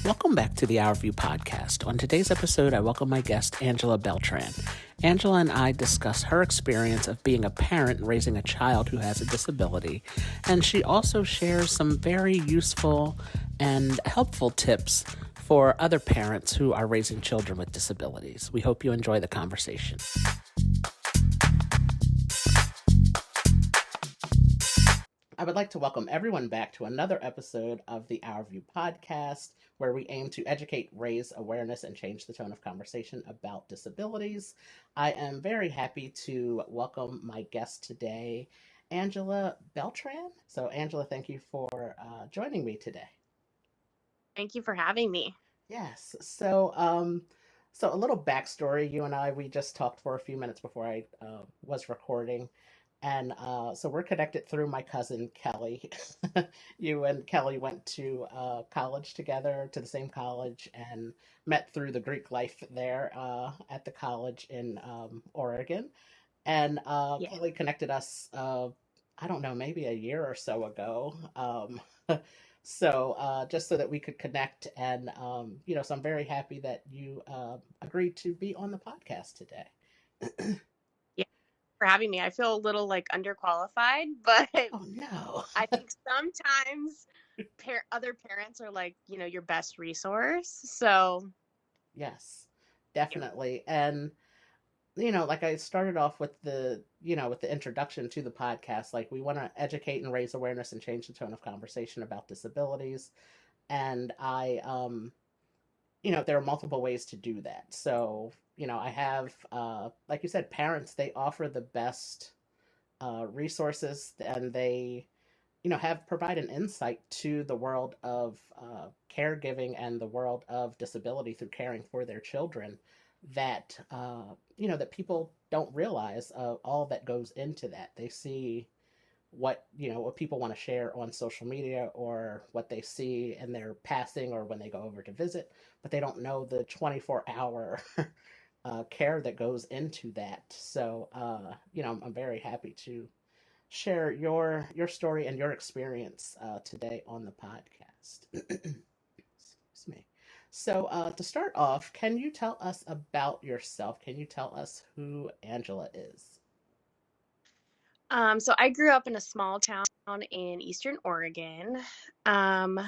Welcome back to the OurView Podcast. On today's episode, I welcome my guest, Angela Beltran. Angela and I discuss her experience of being a parent and raising a child who has a disability, and she also shares some very useful and helpful tips for other parents who are raising children with disabilities. We hope you enjoy the conversation. I would like to welcome everyone back to another episode of the OurView Podcast, where we aim to educate, raise awareness, and change the tone of conversation about disabilities. I am very happy to welcome my guest today, Angela Beltran. So, Angela, thank you for joining me today. Thank you for having me. Yes. So a little backstory. You and I, we just talked for a few minutes before I was recording. And so we're connected through my cousin, Kelly. You and Kelly went to college together, to the same college, and met through the Greek life there at the college in Oregon. And Yeah. Kelly connected us, I don't know, maybe a year or so ago. So just so that we could connect. And, so I'm very happy that you agreed to be on the podcast today. Yeah, for having me. I feel a little underqualified, but Oh, no. I think sometimes other parents are your best resource. So, Yes, yeah. definitely. And, like I started off with the introduction to the podcast, like we want to educate and raise awareness and change the tone of conversation about disabilities. And there are multiple ways to do that. So, I have, like you said, parents, they offer the best resources, and they, have provide an insight to the world of caregiving and the world of disability through caring for their children that, that people don't realize all that goes into that. They see what people want to share on social media, or what they see in their passing or when they go over to visit, but they don't know the 24-hour care that goes into that. So I'm very happy to share your story and your experience today on the podcast. Excuse me. So to start off, can you tell us about yourself? Can you tell us who Angela is? So I grew up in a small town in Eastern Oregon. Um,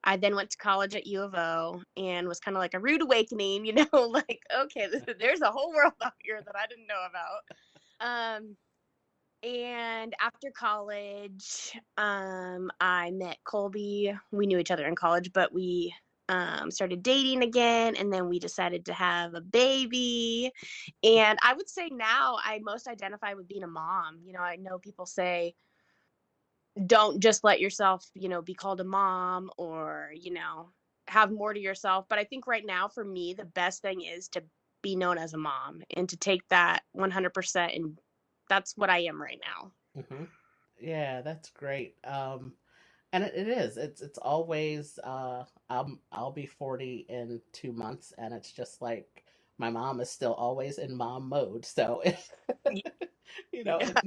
I then went to college at U of O and was kind of like a rude awakening, okay, there's a whole world out here that I didn't know about. And after college, I met Colby. We knew each other in college, but we started dating again, and then we decided to have a baby. And I would say now I most identify with being a mom. I know people say, don't just let yourself, be called a mom, or, have more to yourself. But I think right now for me, the best thing is to be known as a mom and to take that 100%. And that's what I am right now. Hmm. Yeah, that's great. And it is. It's always. I'll be 40 in 2 months, and it's just like my mom is still always in mom mode. So Yeah. it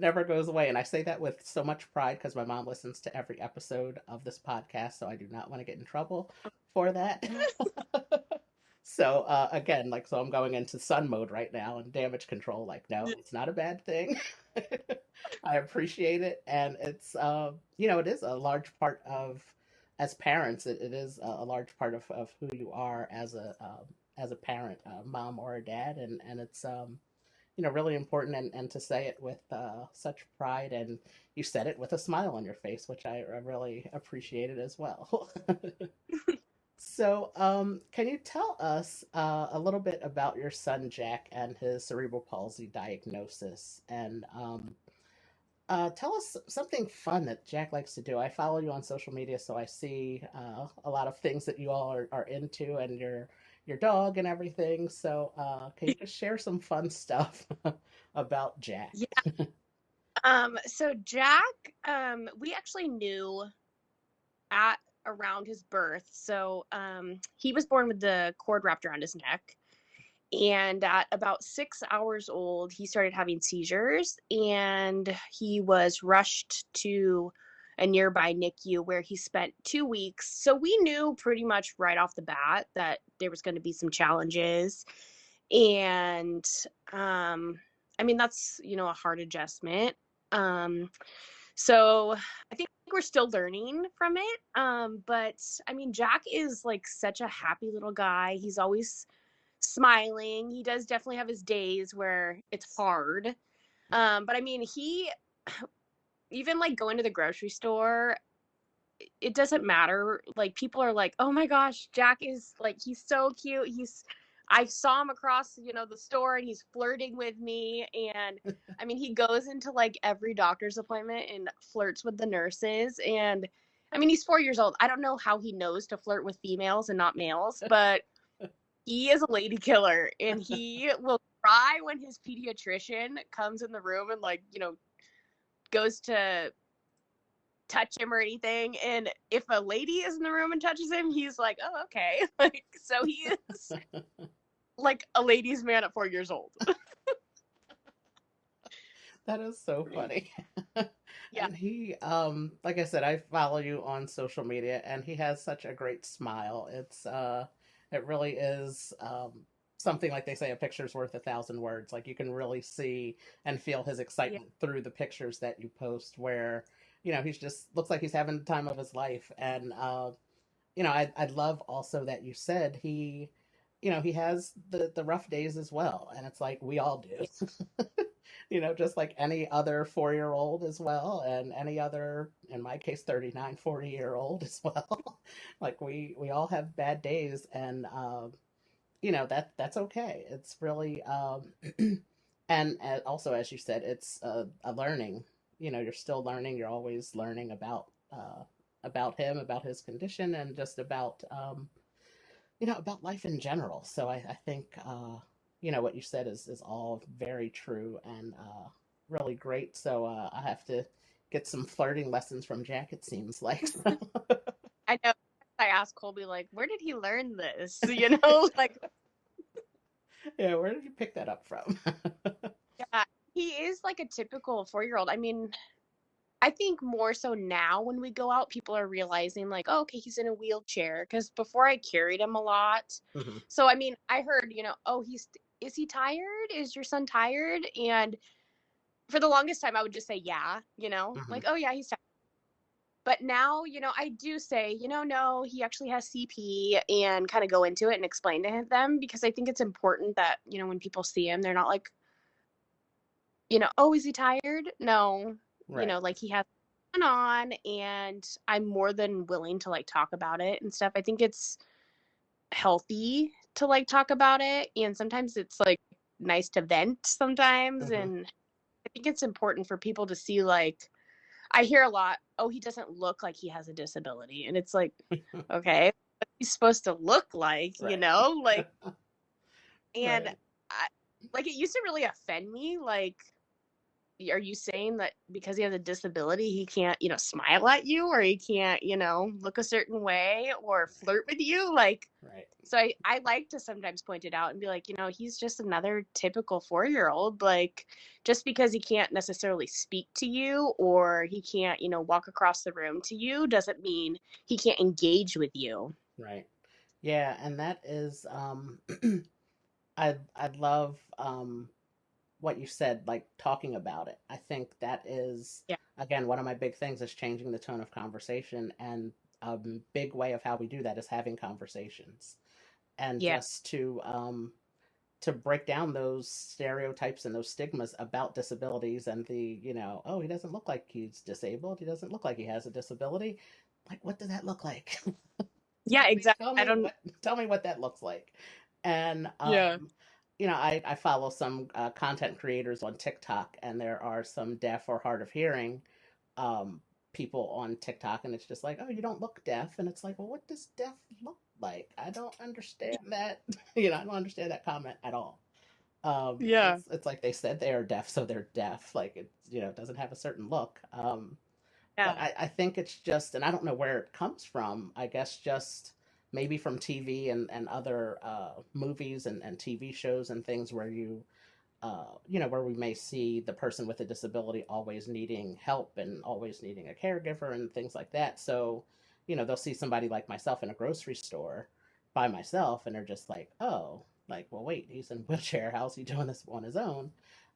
never goes away. And I say that with so much pride because my mom listens to every episode of this podcast, so I do not want to get in trouble for that. So again, so I'm going into sun mode right now and damage control. Like, no, it's not a bad thing. I appreciate it, and it is a large part of, as parents, it is a large part of who you are as a parent, a mom or a dad, and it's really important, and to say it with such pride, and you said it with a smile on your face, which I really appreciated as well. So, can you tell us a little bit about your son Jack and his cerebral palsy diagnosis, and tell us something fun that Jack likes to do? I follow you on social media, so I see a lot of things that you all are into, and your dog and everything. So, can you just share some fun stuff about Jack? Yeah. So Jack, we actually knew at around his birth. So he was born with the cord wrapped around his neck. And at about 6 hours old, he started having seizures, and he was rushed to a nearby NICU where he spent 2 weeks. So we knew pretty much right off the bat that there was going to be some challenges. And I mean, that's, a hard adjustment. So I think we're still learning from it. But I mean, Jack is like such a happy little guy. He's always smiling. He does definitely have his days where it's hard. But I mean, he even like going to the grocery store, it doesn't matter. Like people are like, "Oh my gosh, Jack is like he's so cute. I saw him across, the store and he's flirting with me." And I mean, he goes into like every doctor's appointment and flirts with the nurses. And I mean, he's 4 years old. I don't know how he knows to flirt with females and not males, but he is a lady killer, and he will cry when his pediatrician comes in the room and like, goes to touch him or anything. And if a lady is in the room and touches him, he's like, "Oh, okay." Like, so he is like a ladies' man at 4 years old. That is so funny. Yeah. And he, like I said, I follow you on social media, and he has such a great smile. It really is, something like they say, a picture's worth 1,000 words. Like you can really see and feel his Yeah. excitement through the pictures that you post, where, he's just looks like he's having the time of his life. And, I love also that you said he has the rough days as well. And it's like we all do. Just like any other 4-year old as well, and any other, in my case, 39, 40-year old as well. Like we all have bad days, and that's okay. It's really, and also, as you said, it's a learning. You're still learning. You're always learning about him, about his condition, and just about life in general. So I think, what you said is all very true, and really great. So I have to get some flirting lessons from Jack, it seems like. I know. I asked Colby, like, where did he learn this? Like, Yeah, where did you pick that up from? yeah, he is like a typical 4-year-old. I mean, I think more so now when we go out, people are realizing like, "Oh, okay, he's in a wheelchair." Because before I carried him a lot. Hmm. So, I mean, I heard, "Oh, is he tired? Is your son tired?" And for the longest time, I would just say, "Yeah," Hmm. like, "Oh, yeah, he's tired." But now, I do say, no, he actually has CP, and kind of go into it and explain to them, because I think it's important that, when people see him, they're not like, "Oh, is he tired?" No, Right. like he has on, and I'm more than willing to like talk about it and stuff. I think it's healthy to like talk about it, and sometimes it's like nice to vent sometimes. Hmm. And I think it's important for people to see, like, I hear a lot, "Oh, he doesn't look like he has a disability." And it's like, okay, what's he supposed to look like, Right. like, and Right. I, like, it used to really offend me, like, are you saying that because he has a disability, he can't, smile at you, or he can't, look a certain way or flirt with you? Like, Right. so I like to sometimes point it out and be like, he's just another typical 4-year-old. Like, just because he can't necessarily speak to you, or he can't, walk across the room to you, doesn't mean he can't engage with you. Right. Yeah, and that is, I love, what you said, like talking about it. I think that is, Yeah. again, one of my big things is changing the tone of conversation. And a big way of how we do that is having conversations, and Yeah. just to break down those stereotypes and those stigmas about disabilities, and oh, he doesn't look like he's disabled. He doesn't look like he has a disability. Like, what does that look like? Yeah, tell me, exactly. tell I me don't. what, tell me what that looks like. And Yeah. I follow some content creators on TikTok, and there are some deaf or hard of hearing um, people on TikTok, and it's just like, "Oh, you don't look deaf," and it's like, "Well, what does deaf look like?" I don't understand that. I don't understand that comment at all. Yeah. It's like they said they are deaf, so they're deaf. Like it doesn't have a certain look. But Yeah. I think it's just, and I don't know where it comes from. I guess just maybe from TV and other movies and TV shows and things, where you where we may see the person with a disability always needing help and always needing a caregiver and things like that. So, they'll see somebody like myself in a grocery store by myself and they're just like, oh, like, well, wait, he's in a wheelchair. How's he doing this on his own?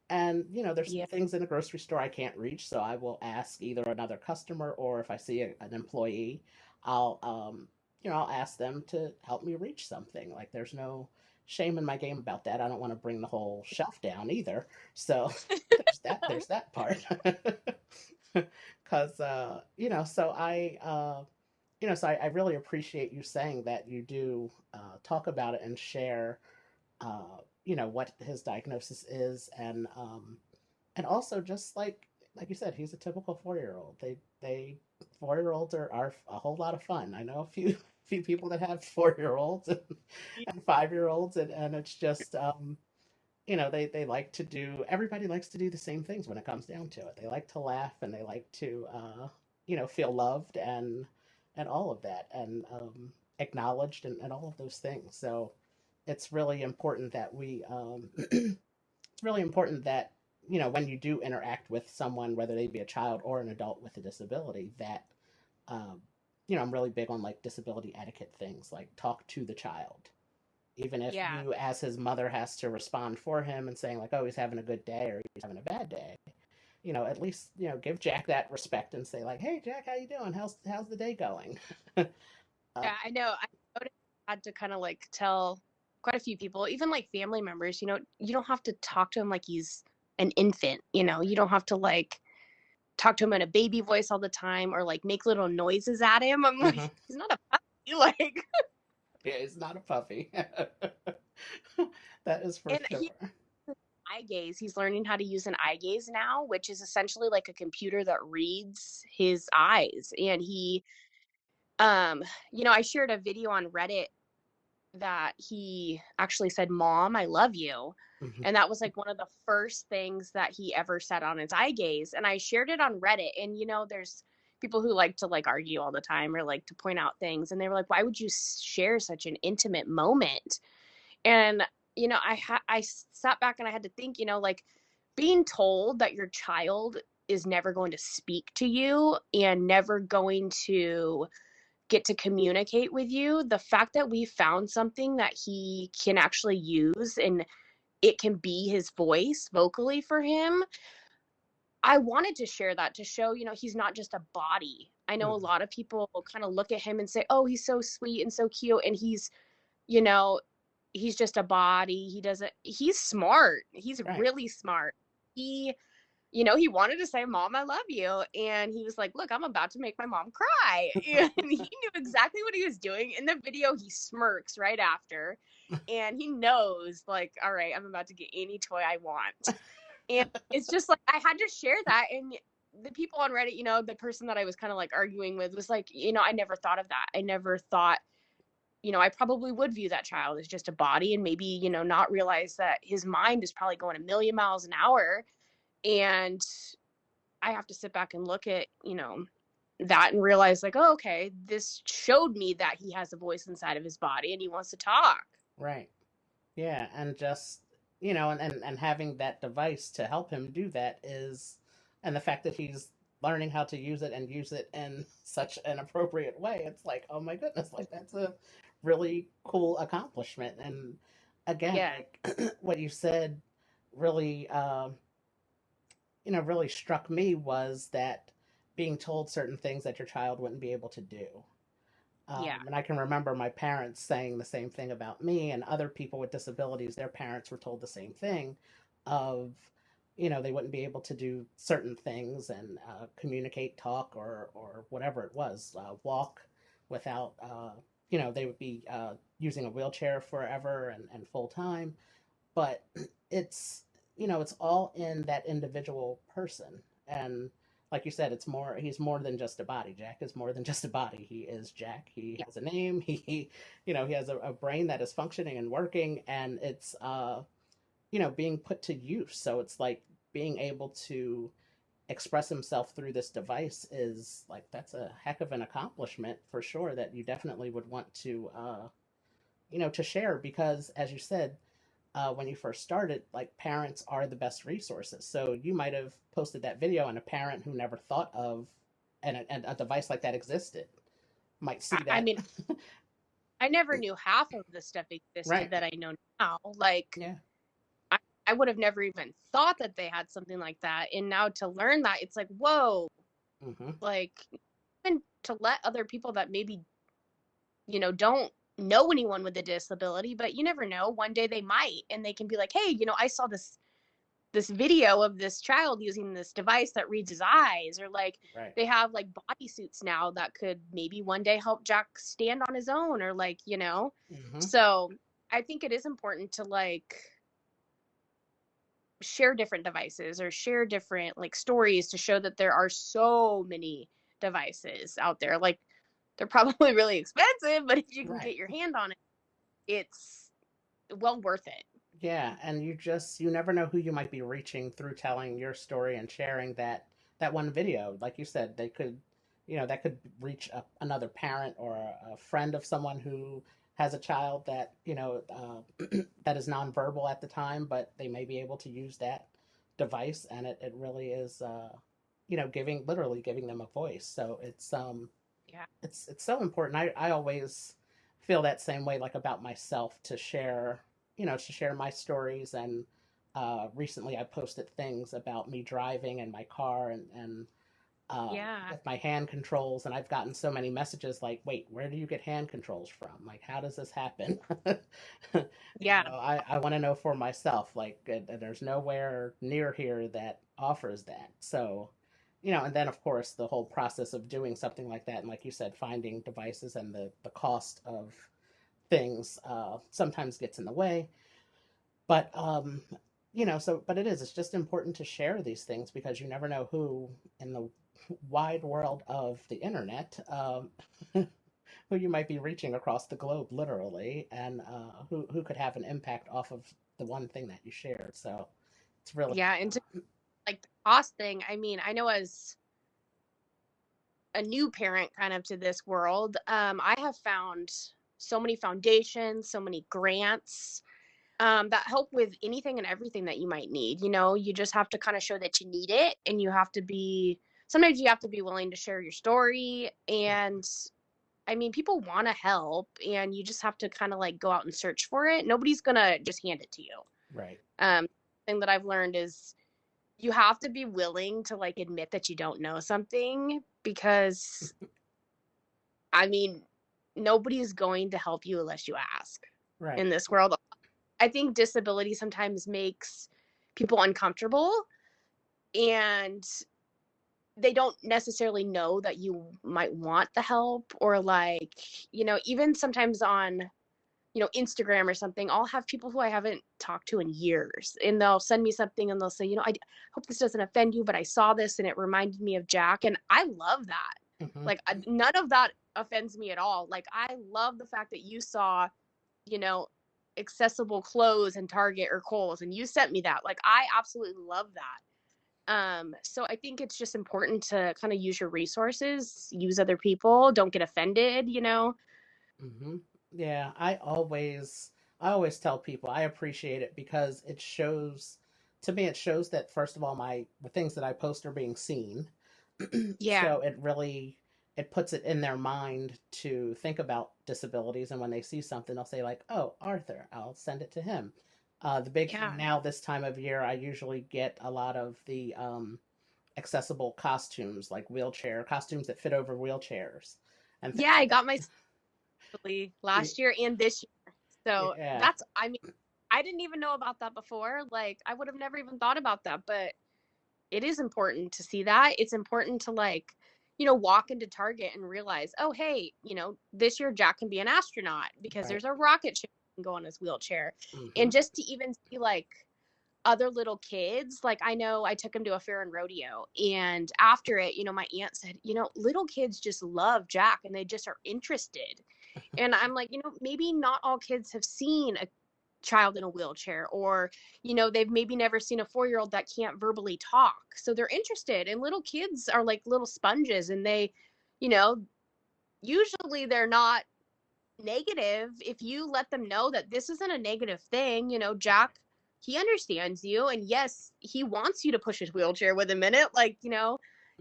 And, there's Yeah. things in a grocery store I can't reach. So I will ask either another customer or if I see an employee, I'll, I'll ask them to help me reach something. Like, there's no shame in my game about that. I don't want to bring the whole shelf down either. So there's that part. Cause, so I really appreciate you saying that you do talk about it and share, what his diagnosis is, and also just like you said, he's a typical 4-year old. They 4-year olds are a whole lot of fun. I know a few people that have 4-year-olds and 5-year-olds, and it's just they like to do. Everybody likes to do the same things when it comes down to it. They like to laugh and they like to feel loved and all of that and acknowledged and all of those things. So it's really important that we it's really important that when you do interact with someone, whether they be a child or an adult with a disability, that um, I'm really big on like disability etiquette things, like talk to the child, even if Yeah. you as his mother has to respond for him and saying like, oh, he's having a good day or he's having a bad day. At least give Jack that respect and say like, hey Jack, how you doing? How's the day going? Yeah, I know. I noticed I had to kind of like tell quite a few people, even like family members, you don't have to talk to him like he's an infant, you don't have to like talk to him in a baby voice all the time or like make little noises at him. I'm like, Hmm. he's not a puppy, like, Yeah, he's not a puppy. That is for and sure. he eye gaze. He's learning how to use an eye gaze now, which is essentially like a computer that reads his eyes. And he, um, I shared a video on Reddit that he actually said, "Mom, I love you." Hmm. And that was like one of the first things that he ever said on his eye gaze. And I shared it on Reddit. And, there's people who like to like argue all the time or like to point out things. And they were like, why would you share such an intimate moment? And, I sat back and I had to think, like being told that your child is never going to speak to you and never going to get to communicate with you, the fact that we found something that he can actually use and it can be his voice vocally for him, I wanted to share that to show, he's not just a body. I know a Hmm. lot of people kind of look at him and say, oh, he's so sweet and so cute. And you know, he's just a body. He's smart. He's Right. really smart. He he wanted to say, Mom, I love you. And he was like, look, I'm about to make my mom cry. And he knew exactly what he was doing. In the video, he smirks right after. And he knows, like, all right, I'm about to get any toy I want. And it's just like, I had to share that. And the people on Reddit, the person that I was kind of like arguing with was like, I never thought of that. I never thought, I probably would view that child as just a body and maybe, not realize that his mind is probably going a million miles an hour. And I have to sit back and look at, that and realize like, oh, okay, this showed me that he has a voice inside of his body and he wants to talk. Right. Yeah, and just and having that device to help him do that is, and the fact that he's learning how to use it and use it in such an appropriate way, it's like, oh my goodness, like that's a really cool accomplishment. And again, Yeah. like what you said really really struck me was that being told certain things that your child wouldn't be able to do. Yeah. And I can remember my parents saying the same thing about me and other people with disabilities. Their parents were told the same thing of, they wouldn't be able to do certain things and communicate, talk, or whatever it was, walk without, they would be using a wheelchair forever and full time. But it's, it's all in that individual person. And like you said, he's more than just a body. Jack is more than just a body. He is Jack. He has a name. He has a brain that is functioning and working, and it's, being put to use. So it's like being able to express himself through this device is like, that's a heck of an accomplishment for sure that you definitely would want to, to share because as you said, when you first started, like parents are the best resources. So you might have posted that video, and a parent who never thought of and a device like that existed might see I that. mean, I never knew half of the stuff existed Right. that I know now. Like, Yeah. I, I would have never even thought that they had something like that. And now to learn that, it's like, whoa, Hmm. like, even to let other people that maybe, don't know anyone with a disability, but you never know. One day they might, and they can be like, hey, I saw this video of this child using this device that reads his eyes, or like Right. they have like bodysuits now that could maybe one day help Jack stand on his own, or like, Hmm. so I think it is important to like share different devices or share different like stories to show that there are so many devices out there. Like, they're probably really expensive, but if you can Right. get your hand on it, it's well worth it. Yeah, and you never know who you might be reaching through telling your story and sharing that one video. Like you said, they could, that could reach another parent or a friend of someone who has a child that that is nonverbal at the time, but they may be able to use that device, and it really is giving literally giving them a voice. So Yeah. it's so important. I always feel that same way, like about myself, to share my stories. And recently I posted things about me driving in my car, and Yeah. with my hand controls, and I've gotten so many messages like, wait, where do you get hand controls from? Like, how does this happen? Yeah. I want to know for myself. Like, there's nowhere near here that offers that. So, and then of course the whole process of doing something like that, and like you said, finding devices and the cost of things sometimes gets in the way. But but it's just important to share these things, because you never know who in the wide world of the internet, who you might be reaching across the globe, literally, and who could have an impact off of the one thing that you shared. So it's really, Yeah. And to like the cost thing, I mean, I know as a new parent kind of to this world, I have found so many foundations, so many grants, that help with anything and everything that you might need. You just have to kind of show that you need it, and sometimes you have to be willing to share your story. And I mean, people want to help, and you just have to kind of like go out and search for it. Nobody's going to just hand it to you. right. Um, thing that I've learned is you have to be willing to like admit that you don't know something, because I mean, nobody's going to help you unless you ask Right. in this world. I think disability sometimes makes people uncomfortable, and they don't necessarily know that you might want the help, or like, even sometimes on, Instagram or something, I'll have people who I haven't talked to in years, and they'll send me something and they'll say, I hope this doesn't offend you, but I saw this and it reminded me of Jack. And I love that. Hmm. Like, none of that offends me at all. Like, I love the fact that you saw, you know, accessible clothes in Target or Kohl's and you sent me that. Like, I absolutely love that. So I think it's just important to kind of use your resources, use other people, don't get offended. Hmm. Yeah, I always tell people I appreciate it, because it shows to me, it shows that first of all, the things that I post are being seen. Yeah. So it puts it in their mind to think about disabilities, and when they see something, they'll say like, "Oh, Arthur, I'll send it to him." The big thing Yeah. now this time of year, I usually get a lot of the accessible costumes, like wheelchair costumes that fit over wheelchairs and Yeah, things I like got my last year and this year. So yeah. that's, I mean, I didn't even know about that before. Like, I would have never even thought about that, but it is important to see that. It's important to like, walk into Target and realize, oh, hey, this year Jack can be an astronaut because Right. there's a rocket ship that can go on his wheelchair. Hmm. And just to even see like other little kids, like I know I took him to a fair and rodeo, and after it, my aunt said, little kids just love Jack and they just are interested. And I'm like, maybe not all kids have seen a child in a wheelchair, or they've maybe never seen a 4-year-old that can't verbally talk, so they're interested. And little kids are like little sponges, and they you know usually they're not negative, if you let them know that this isn't a negative thing, Jack, he understands you, and yes, he wants you to push his wheelchair with a minute, like,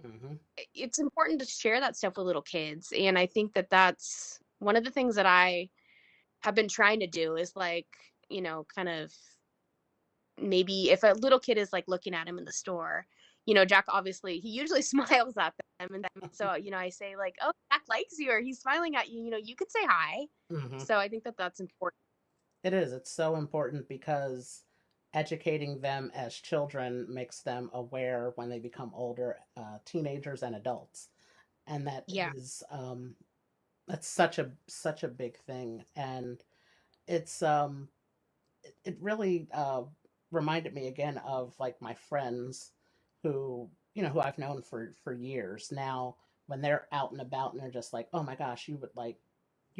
Mm-hmm. it's important to share that stuff with little kids. And I think that that's one of the things that I have been trying to do is like, kind of maybe if a little kid is like looking at him in the store, Jack obviously he usually smiles at them, and so I say like, oh, Jack likes you, or he's smiling at you, you could say hi. Mm-hmm. So I think that that's important. It is. It's so important because educating them as children makes them aware when they become older, teenagers and adults, and Yeah. that's such a big thing, and it's it really reminded me again of like my friends who I've known for years now. When they're out and about and they're just like, oh my gosh, you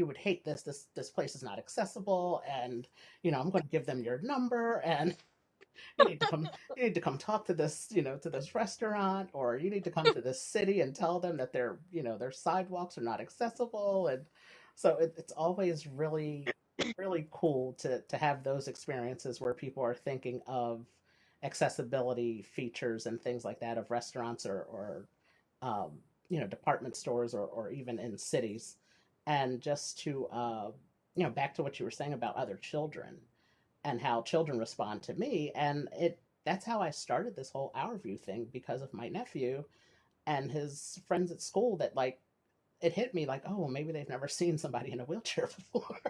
would hate this place is not accessible, and I'm going to give them your number, and you need to come you need to come talk to this to this restaurant, or you need to come to this city and tell them that their sidewalks are not accessible. And so it's always really cool to have those experiences where people are thinking of accessibility features and things like that of restaurants or um, department stores, or even in cities. And just to back to what you were saying about other children and how children respond to me. And that's how I started this whole OurView thing, because of my nephew and his friends at school, that like it hit me like, oh, well, maybe they've never seen somebody in a wheelchair before.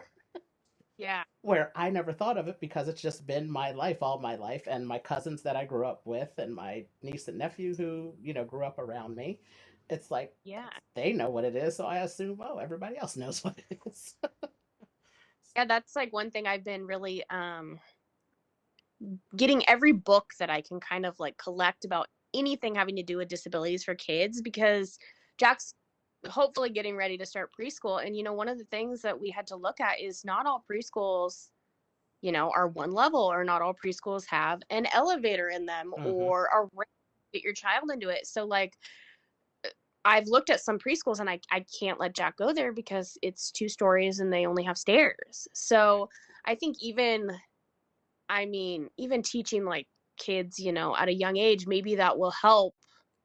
Yeah. Where I never thought of it, because it's just been my life all my life, and my cousins that I grew up with, and my niece and nephew who grew up around me. It's like Yeah. they know what it is, so I assume, oh, everybody else knows what it is. Yeah, that's like one thing I've been really getting every book that I can kind of like collect about anything having to do with disabilities for kids, because Jack's hopefully getting ready to start preschool. And one of the things that we had to look at is not all preschools are one level, or not all preschools have an elevator in them, Mm-hmm. or a ramp to get your child into it. So like I've looked at some preschools, and I can't let Jack go there because it's 2 stories and they only have stairs. So I think even teaching like kids, at a young age, maybe that will help,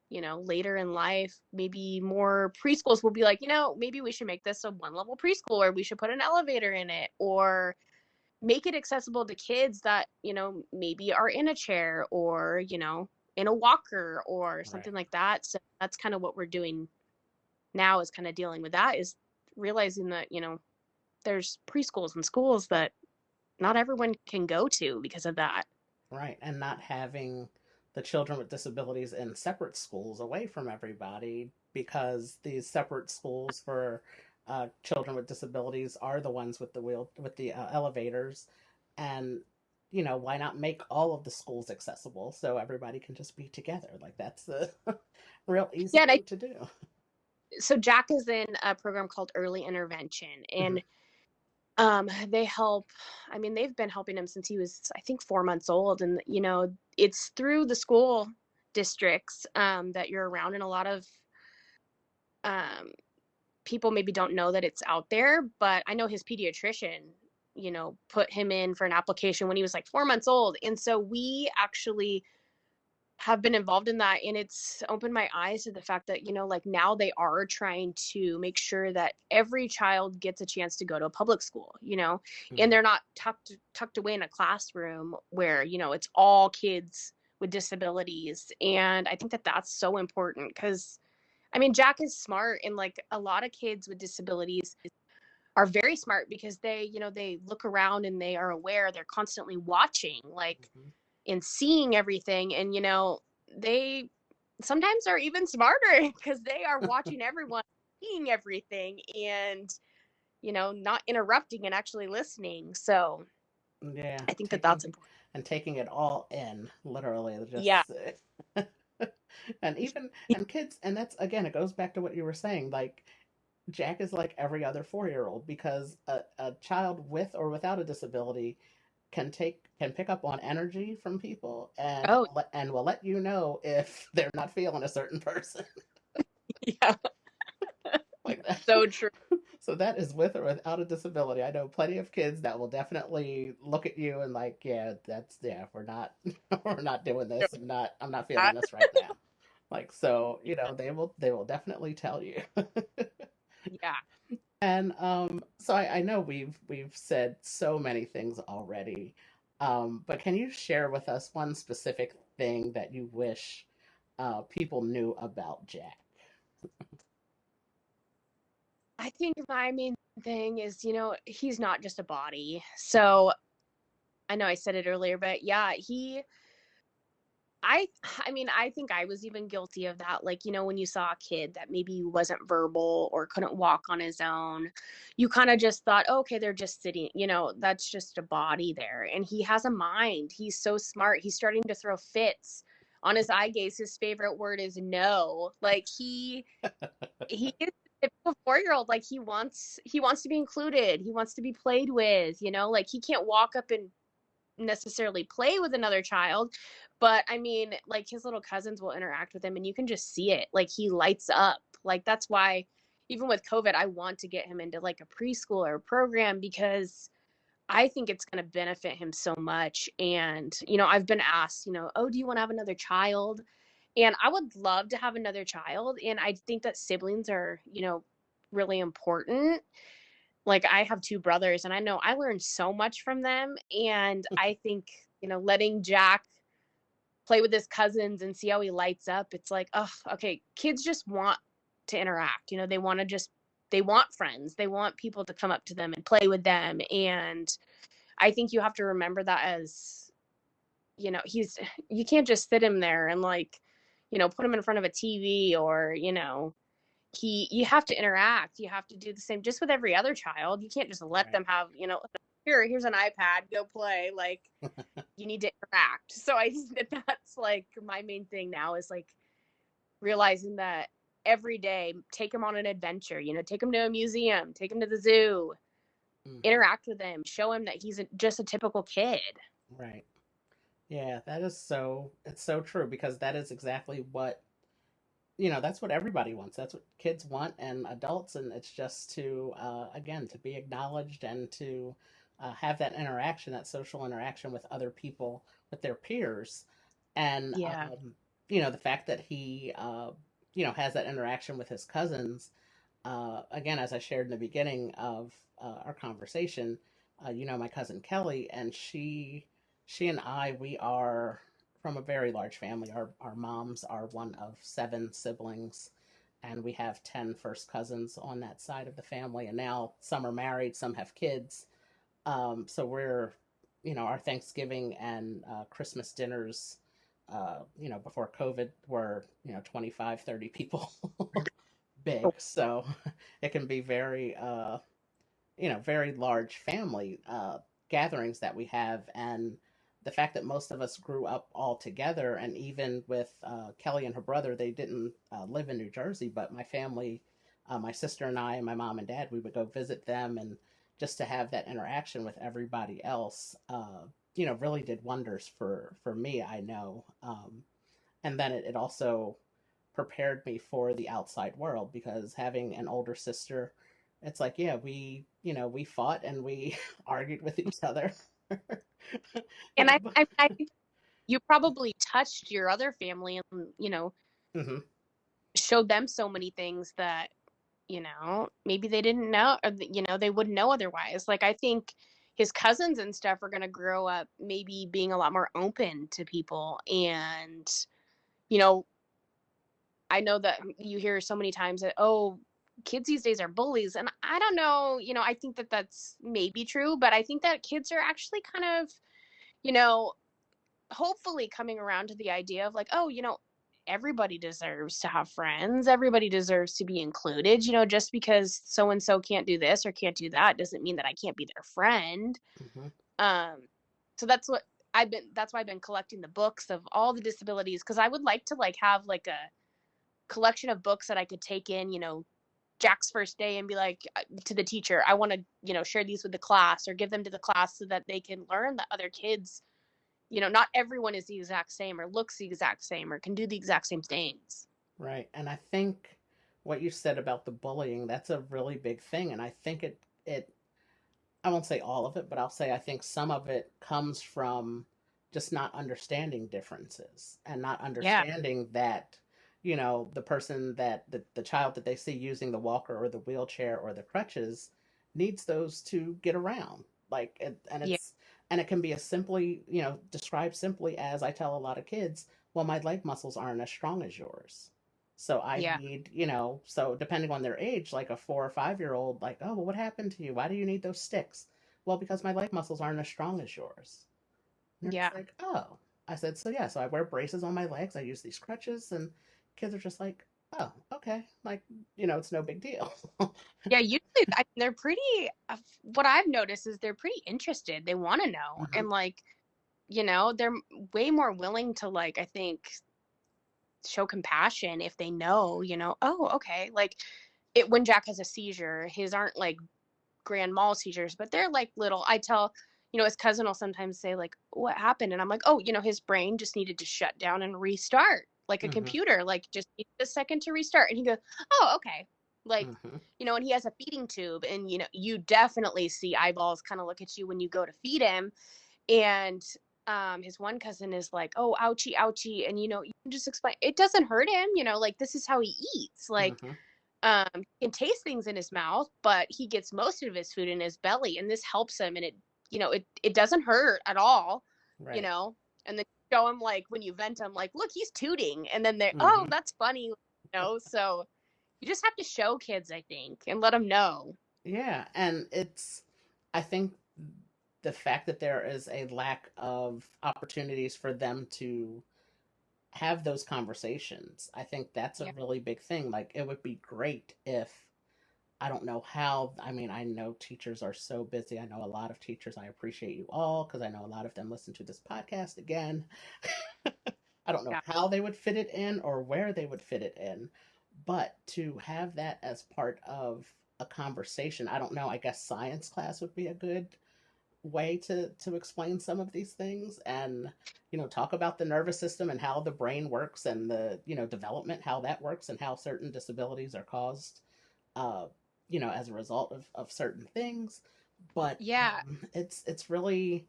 later in life. Maybe more preschools will be like, maybe we should make this a 1 level preschool, or we should put an elevator in it, or make it accessible to kids that, maybe are in a chair, or, in a walker or Right. something like that. So that's kind of what we're doing now, is kind of dealing with that, is realizing that, there's preschools and schools that not everyone can go to because of that. Right. And not having the children with disabilities in separate schools away from everybody, because these separate schools for children with disabilities are the ones with the elevators. And why not make all of the schools accessible so everybody can just be together? Like that's the real easy Yeah, thing to do. so Jack is in a program called Early Intervention, Hmm. and they help. I mean, they've been helping him since he was, I think, 4 months old, and it's through the school districts that you're around, and a lot of um, people maybe don't know that it's out there. But I know his pediatrician, put him in for an application when he was like 4 months old, and so we actually have been involved in that, and it's opened my eyes to the fact that like now they are trying to make sure that every child gets a chance to go to a public school, and Hmm. they're not tucked away in a classroom where it's all kids with disabilities. And I think that that's so important, because I mean, Jack is smart, and like a lot of kids with disabilities are very smart because they look around and they are aware, they're constantly watching, like, Hmm. and seeing everything. And they sometimes are even smarter because they are watching everyone, seeing everything, and not interrupting and actually listening. So Yeah, I think that that's important. taking it all in, literally, Yeah. just and even and kids, and that's again, it goes back to what you were saying. Like Jack is like every other 4-year-old, because a child with or without a disability can pick up on energy from people, and Oh, will let you know if they're not feeling a certain person. yeah. Like that. So true. So that is with or without a disability. I know plenty of kids that will definitely look at you and like, yeah, that's yeah, we're not we're not doing this. I'm not feeling this right now. Like so, they will definitely tell you. Yeah. And so I know we've said so many things already. But can you share with us one specific thing that you wish people knew about Jack? I think my main thing is, he's not just a body. So I know I said it earlier, but yeah, I I mean, I think I was even guilty of that. Like, when you saw a kid that maybe wasn't verbal or couldn't walk on his own, you kind of just thought, oh, okay, they're just sitting, that's just a body there. And he has a mind. He's so smart. He's starting to throw fits on his eye gaze. His favorite word is no. Like he is a typical 4-year-old. Like he wants to be included. He wants to be played with, like he can't walk up and necessarily play with another child, but I mean, like his little cousins will interact with him and you can just see it. Like he lights up. Like that's why even with COVID, I want to get him into like a preschool or a program because I think it's going to benefit him so much. And, I've been asked, oh, do you want to have another child? And I would love to have another child. And I think that siblings are, really important. Like I have 2 brothers and I know I learned so much from them. And I think, letting Jack play with his cousins and see how he lights up, it's like, oh, okay, kids just want to interact. They want friends. They want people to come up to them and play with them. And I think you have to remember that as, you can't just sit him there and like, put him in front of a TV or, you have to interact. You have to do the same just with every other child. You can't just let Right. them have, here's an iPad, go play. Like you need to interact. So I think that that's like my main thing now is like realizing that every day take him on an adventure, take him to a museum, take him to the zoo, Hmm. interact with him, show him that he's just a typical kid. Right. Yeah, that is it's so true because that is exactly what, that's what everybody wants. That's what kids want and adults. And it's just to, again, to be acknowledged and to have that interaction, that social interaction with other people, with their peers. And, Yeah. the fact that he, has that interaction with his cousins, again, as I shared in the beginning of our conversation, my cousin Kelly, and she and I, we are from a very large family. Our moms are one of 7 siblings, and we have 10 first cousins on that side of the family. And now some are married, some have kids. So we're, our Thanksgiving and Christmas dinners, before COVID were, 25, 30 people big. So it can be very, very large family gatherings that we have. And the fact that most of us grew up all together, and even with Kelly and her brother, they didn't live in New Jersey, but my family, my sister and I, and my mom and dad, we would go visit them, and just to have that interaction with everybody else, really did wonders for me. I know, and then it also prepared me for the outside world because having an older sister, it's like, yeah, we fought and we argued with each other. And I think you probably touched your other family and, Hmm. showed them so many things that, maybe they didn't know, or, they wouldn't know otherwise. Like, I think his cousins and stuff are going to grow up maybe being a lot more open to people. And, you know, I know that you hear so many times that, oh, kids these days are bullies. And I don't know, I think that that's maybe true, but I think that kids are actually kind of, you know, hopefully coming around to the idea of like, oh, everybody deserves to have friends. Everybody deserves to be included. Just because so and so can't do this or can't do that doesn't mean that I can't be their friend. Hmm. Um, so that's why I've been collecting the books of all the disabilities because I would like to like have like a collection of books that I could take in, Jack's first day and be like to the teacher, I want to, share these with the class or give them to the class so that they can learn that other kids, not everyone is the exact same or looks the exact same or can do the exact same things. Right. And I think what you said about the bullying, that's a really big thing. And I think it I won't say all of it, but I'll say I think some of it comes from just not understanding differences and not Yeah. understanding that, you know, the person that the child that they see using the walker or the wheelchair or the crutches needs those to get around. Like, and Yeah. and it can be as simply, you know, described simply as I tell a lot of kids, well, my leg muscles aren't as strong as yours. So I Yeah. need, you know, so depending on their age, like a 4 or 5 year old, like, oh, well, what happened to you? Why do you need those sticks? Well, because my leg muscles aren't as strong as yours. And they're Yeah. just like, oh. I said, so yeah, so I wear braces on my legs. I use these crutches, and kids are just like, oh, okay. Like, you know, it's no big deal. Yeah, usually they're pretty, what I've noticed is they're pretty interested. They want to know. Hmm. And like, they're way more willing to like, I think, show compassion if they know, oh, okay. Like when Jack has a seizure, his aren't like grand mal seizures, but they're like little, I tell, his cousin will sometimes say like, what happened? And I'm like, oh, his brain just needed to shut down and restart like a Hmm. computer, like just needs a second to restart. And he goes, oh, okay. Like, Hmm. and he has a feeding tube, and, you definitely see eyeballs kind of look at you when you go to feed him. And his one cousin is like, oh, ouchie, ouchie. And, you can just explain, it doesn't hurt him, like, this is how he eats. Like, Hmm. he can taste things in his mouth, but he gets most of his food in his belly, and this helps him. And it doesn't hurt at all, you Right. know. And then show him like when you vent him, like, look, he's tooting, and then they're, oh, Hmm. that's funny, So you just have to show kids, I think, and let them know. Yeah. And I think the fact that there is a lack of opportunities for them to have those conversations, I think that's a Yeah, really big thing. Like, it would be great if, I don't know how, I mean, I know teachers are so busy. I know a lot of teachers. I appreciate you all because I know a lot of them listen to this podcast again. I don't know yeah, how they would fit it in or where they would fit it in, but to have that as part of a conversation, I don't know. I guess science class would be a good way to explain some of these things, and talk about the nervous system and how the brain works, and the development, how that works, and how certain disabilities are caused uh as a result of certain things. But yeah, it's really,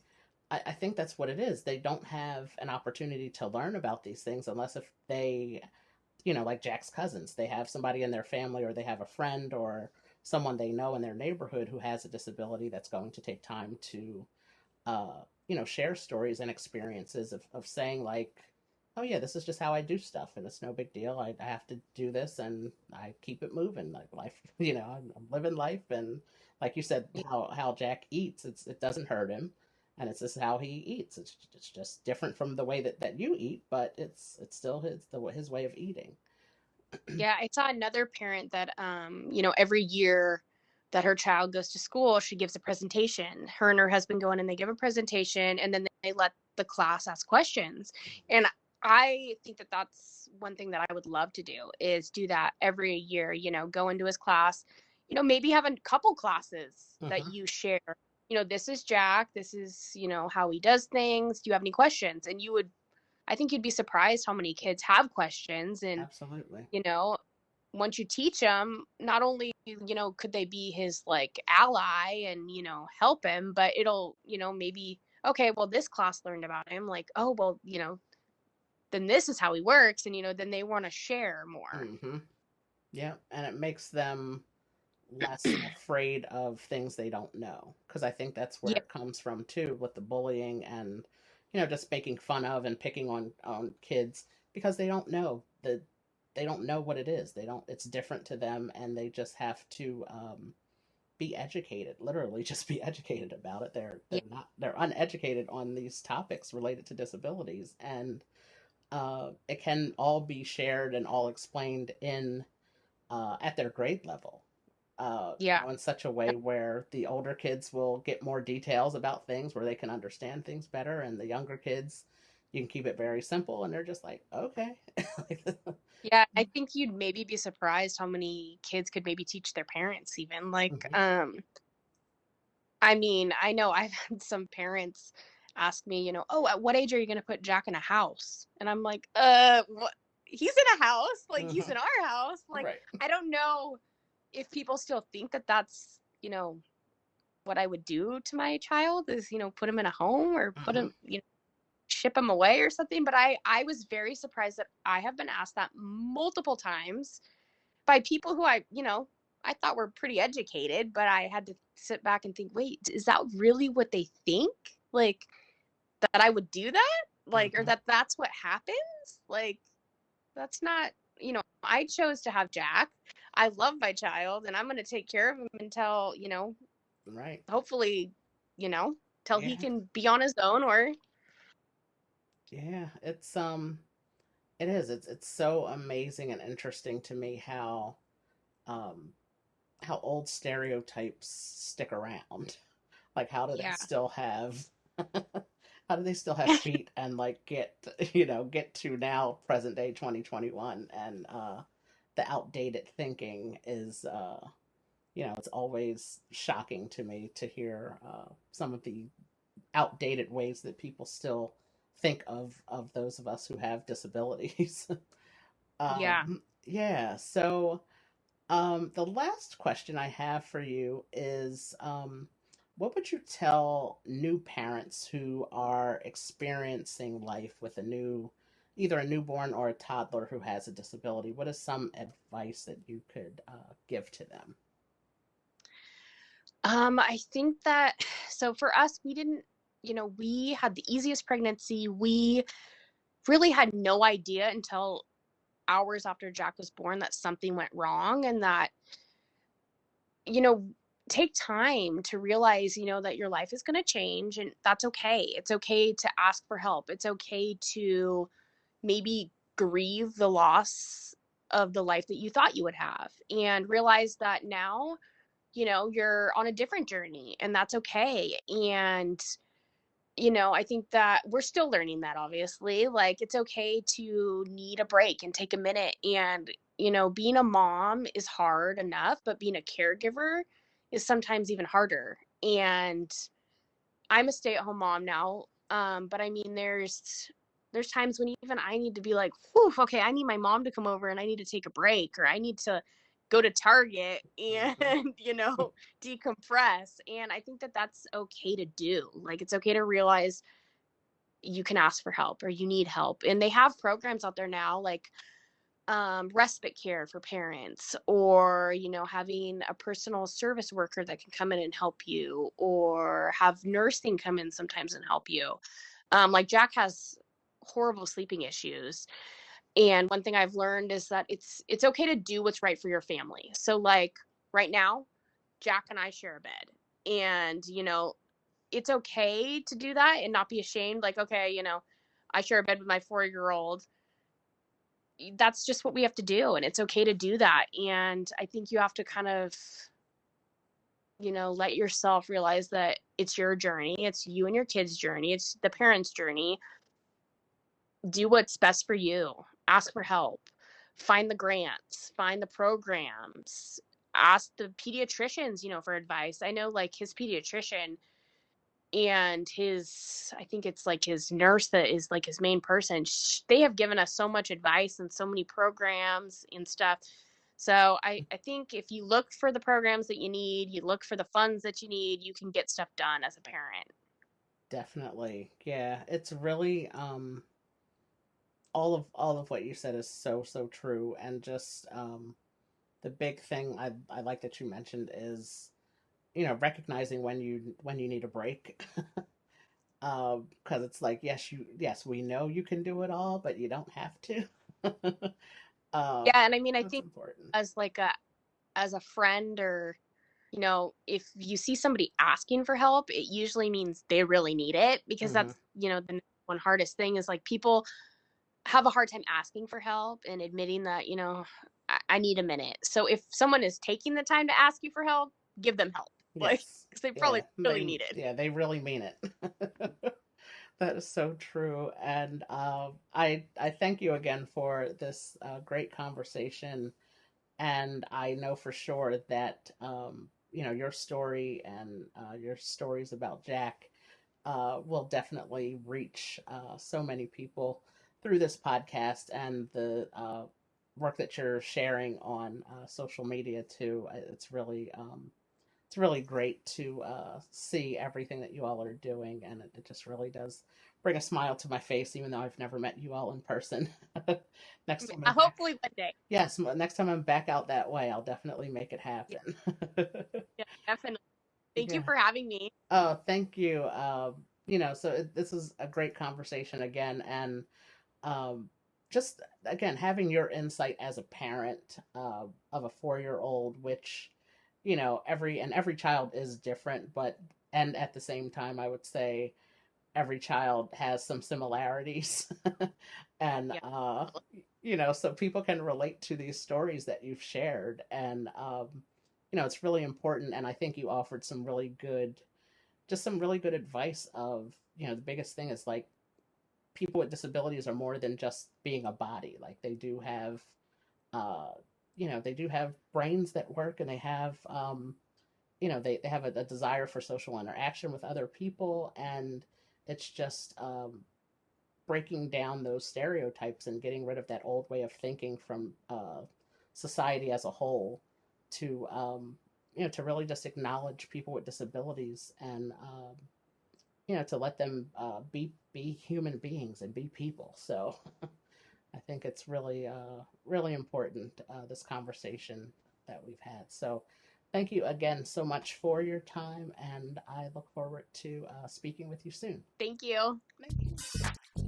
I think that's what it is. They don't have an opportunity to learn about these things unless if they, like Jack's cousins, they have somebody in their family, or they have a friend or someone they know in their neighborhood who has a disability that's going to take time to share stories and experiences of saying, like, oh yeah, this is just how I do stuff, and it's no big deal. I have to do this, and I keep it moving. Like life, I'm living life, and like you said, yeah. how Jack eats, it doesn't hurt him, and it's just how he eats. It's just different from the way that you eat, but it's still his way of eating. Yeah, I saw another parent that, every year that her child goes to school, she gives a presentation. Her and her husband go in and they give a presentation, and then they let the class ask questions. And I think that that's one thing that I would love to do, is do that every year, go into his class, maybe have a couple classes that Hmm. you share. This is Jack, this is, how he does things. Do you have any questions? And I think you'd be surprised how many kids have questions. And Absolutely. you know once you teach them, not only could they be his like ally and help him, but it'll maybe, okay, well, this class learned about him, like, oh, well, then this is how he works, and then they want to share more. Hmm. Yeah, and it makes them less afraid of things they don't know, because I think that's where Yeah, it comes from too, with the bullying and just making fun of and picking on kids, because they don't know what it is. They don't It's different to them, and they just have to be educated, literally just be educated about it. yeah, They're uneducated on these topics related to disabilities, and it can all be shared and all explained in at their grade level, yeah, in such a way where the older kids will get more details about things, where they can understand things better, and the younger kids, you can keep it very simple, and they're just like, okay. yeah. I think you'd maybe be surprised how many kids could maybe teach their parents, even like, Hmm. I mean, I know I've had some parents ask me, oh, at what age are you going to put Jack in a house? And I'm like, what? he's in a house, like he's Mm-hmm. in our house. Like, Right. I don't know if people still think that that's, what I would do to my child is, put him in a home or put Mm-hmm. him, ship him away or something. But I was very surprised that I have been asked that multiple times by people who I thought were pretty educated, but I had to sit back and think, wait, is that really what they think? Like, that I would do that? Like, or Mm-hmm. that's what happens? Like, that's not, I chose to have Jack. I love my child and I'm going to take care of him until, Right. hopefully, you know, till he Yeah. can be on his own or Yeah. It is. It's so amazing and interesting to me um how old stereotypes stick around. Like how do they yeah. still have how do they still have feet and like get to now present day 2021, and the outdated thinking is it's always shocking to me to hear some of the outdated ways that people still think of those of us who have disabilities. Yeah. Yeah, so the last question I have for you is what would you tell new parents who are experiencing life with either a newborn or a toddler who has a disability? What is some advice that you could give to them? I think that so for us, we didn't, we had the easiest pregnancy. We really had no idea until hours after Jack was born that something went wrong and that, you know, take time to realize, that your life is going to change and that's okay. It's okay to ask for help. It's okay to maybe grieve the loss of the life that you thought you would have and realize that now, you're on a different journey and that's okay. And I think that we're still learning that obviously. Like it's okay to need a break and take a minute. And, being a mom is hard enough, but being a caregiver is sometimes even harder. And I'm a stay-at-home mom now. But I mean there's times when even I need to be like, whew, okay, I need my mom to come over and I need to take a break or I need to go to Target and, Hmm. decompress. And I think that that's okay to do. Like it's okay to realize you can ask for help or you need help. And they have programs out there now like respite care for parents or having a personal service worker that can come in and help you or have nursing come in sometimes and help you. Like Jack has horrible sleeping issues, and one thing I've learned is that it's okay to do what's right for your family. So like right now Jack and I share a bed, and it's okay to do that and not be ashamed. Like, okay, I share a bed with my 4-year old. That's just what we have to do. And it's okay to do that. And I think you have to kind of, let yourself realize that it's your journey. It's you and your kids' journey. It's the parents' journey. Do what's best for you. Ask for help. Find the grants, find the programs, ask the pediatricians, for advice. I know like his pediatrician and I think it's like his nurse that is like his main person. They have given us so much advice and so many programs and stuff. So I think if you look for the programs that you need, you look for the funds that you need, you can get stuff done as a parent. Definitely. Yeah, it's really all of what you said is so true, and just the big thing I like that you mentioned is recognizing when you need a break. Because it's like, yes, we know you can do it all, but you don't have to. uh, Yeah, and I mean I that's think important. as like a friend or if you see somebody asking for help, it usually means they really need it because Hmm. that's, the one hardest thing is like people have a hard time asking for help and admitting that, I need a minute. So if someone is taking the time to ask you for help, give them help. Like, Yes. because they Yeah. probably really need it. They really mean it. That is so true, and I thank you again for this great conversation, and I know for sure that your story and your stories about Jack will definitely reach so many people through this podcast and the work that you're sharing on social media too. It's really great to see everything that you all are doing, and it just really does bring a smile to my face, even though I've never met you all in person. Next time I'm back, Hopefully one day. yes, next time I'm back out that way, I'll definitely make it happen. Yeah, definitely. Thank you Yeah. for having me. Oh, thank you. So this is a great conversation again, and um, just again having your insight as a parent of a 4-year old, which every child is different, but and at the same time, I would say every child has some similarities, and Yeah. so people can relate to these stories that you've shared, and it's really important. And I think you offered some really good advice of the biggest thing is like people with disabilities are more than just being a body. Like uh, they do have brains that work, and they have, they have a desire for social interaction with other people, and it's just breaking down those stereotypes and getting rid of that old way of thinking from society as a whole to to really just acknowledge people with disabilities, and to let them be human beings and be people. So I think it's really really important, this conversation that we've had. So thank you again so much for your time, and I look forward to speaking with you soon. Thank you. Thank you.